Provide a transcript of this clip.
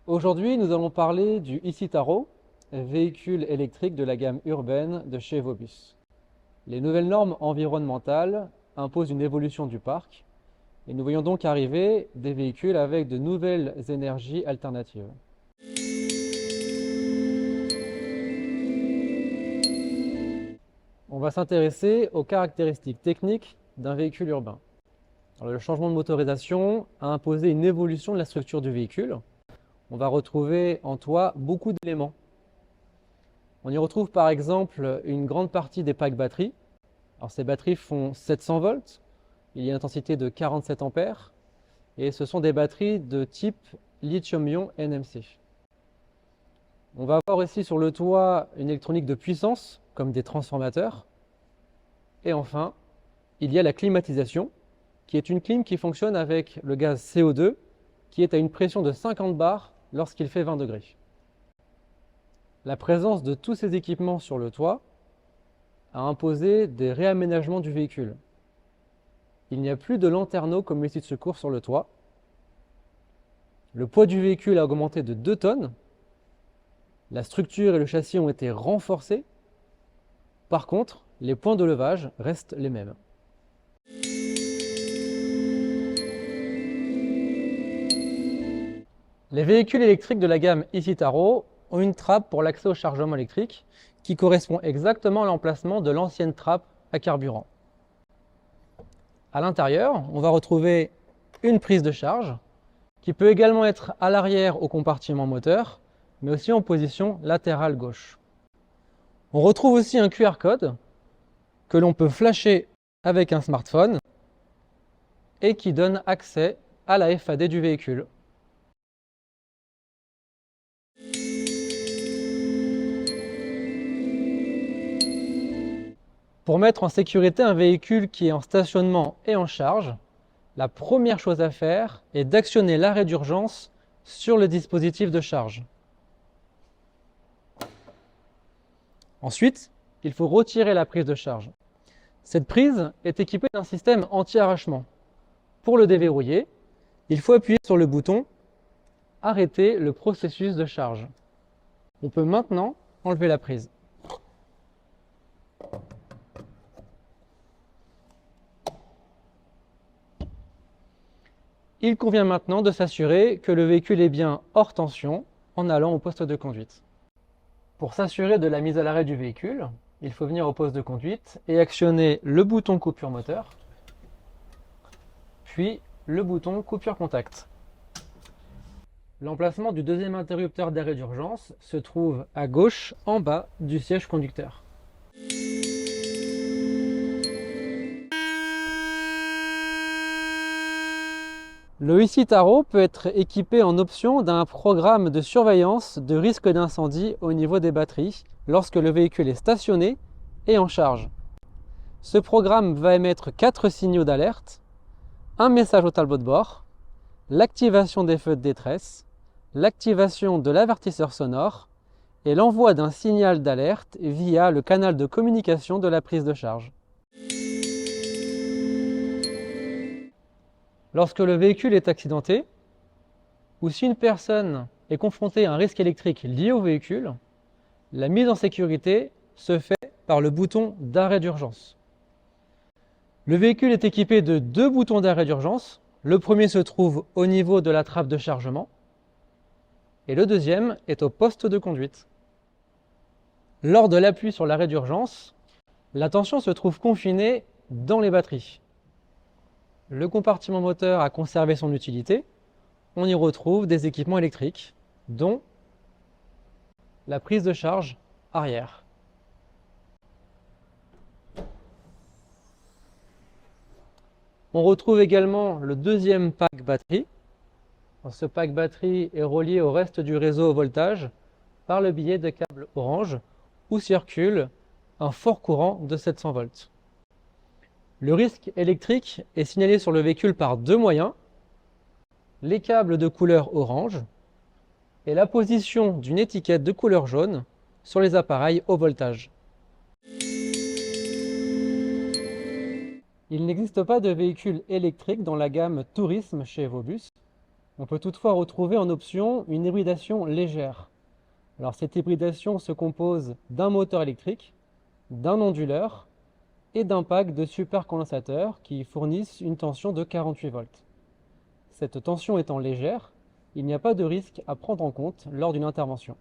Aujourd'hui, nous allons parler du e-Citaro, véhicule électrique de la gamme urbaine de chez Vobus. Les nouvelles normes environnementales imposent une évolution du parc et nous voyons donc arriver des véhicules avec de nouvelles énergies alternatives. On va s'intéresser aux caractéristiques techniques d'un véhicule urbain. Alors, le changement de motorisation a imposé une évolution de la structure du véhicule. On va retrouver en toit beaucoup d'éléments. On y retrouve par exemple une grande partie des packs batteries. Alors, ces batteries font 700 volts, il y a une intensité de 47 ampères et ce sont des batteries de type lithium-ion NMC. On va avoir aussi sur le toit une électronique de puissance comme des transformateurs. Et enfin, il y a la climatisation qui est une clim qui fonctionne avec le gaz CO2 qui est à une pression de 50 bars lorsqu'il fait 20 degrés. La présence de tous ces équipements sur le toit a imposé des réaménagements du véhicule. Il n'y a plus de lanterneaux comme issue de secours sur le toit. Le poids du véhicule a augmenté de 2 tonnes. La structure et le châssis ont été renforcés. Par contre, les points de levage restent les mêmes. Les véhicules électriques de la gamme e-Citaro ont une trappe pour l'accès au chargement électrique qui correspond exactement à l'emplacement de l'ancienne trappe à carburant. À l'intérieur, on va retrouver une prise de charge qui peut également être à l'arrière au compartiment moteur, mais aussi en position latérale gauche. On retrouve aussi un QR code que l'on peut flasher avec un smartphone et qui donne accès à la FAD du véhicule. Pour mettre en sécurité un véhicule qui est en stationnement et en charge, la première chose à faire est d'actionner l'arrêt d'urgence sur le dispositif de charge. Ensuite, il faut retirer la prise de charge. Cette prise est équipée d'un système anti-arrachement. Pour le déverrouiller, il faut appuyer sur le bouton « Arrêter le processus de charge ». On peut maintenant enlever la prise. Il convient maintenant de s'assurer que le véhicule est bien hors tension en allant au poste de conduite. Pour s'assurer de la mise à l'arrêt du véhicule, il faut venir au poste de conduite et actionner le bouton coupure moteur, puis le bouton coupure contact. L'emplacement du deuxième interrupteur d'arrêt d'urgence se trouve à gauche en bas du siège conducteur. Le e-Citaro peut être équipé en option d'un programme de surveillance de risque d'incendie au niveau des batteries lorsque le véhicule est stationné et en charge. Ce programme va émettre 4 signaux d'alerte, un message au tableau de bord, l'activation des feux de détresse, l'activation de l'avertisseur sonore et l'envoi d'un signal d'alerte via le canal de communication de la prise de charge. Lorsque le véhicule est accidenté, ou si une personne est confrontée à un risque électrique lié au véhicule, la mise en sécurité se fait par le bouton d'arrêt d'urgence. Le véhicule est équipé de 2 boutons d'arrêt d'urgence. Le premier se trouve au niveau de la trappe de chargement et le deuxième est au poste de conduite. Lors de l'appui sur l'arrêt d'urgence, la tension se trouve confinée dans les batteries. Le compartiment moteur a conservé son utilité. On y retrouve des équipements électriques, dont la prise de charge arrière. On retrouve également le deuxième pack batterie. Ce pack batterie est relié au reste du réseau au voltage par le biais de câbles orange où circule un fort courant de 700 volts. Le risque électrique est signalé sur le véhicule par 2 moyens, les câbles de couleur orange et la position d'une étiquette de couleur jaune sur les appareils haut voltage. Il n'existe pas de véhicule électrique dans la gamme Tourisme chez Vobus. On peut toutefois retrouver en option une hybridation légère. Alors cette hybridation se compose d'un moteur électrique, d'un onduleur et d'un pack de supercondensateurs qui fournissent une tension de 48 volts. Cette tension étant légère, il n'y a pas de risque à prendre en compte lors d'une intervention.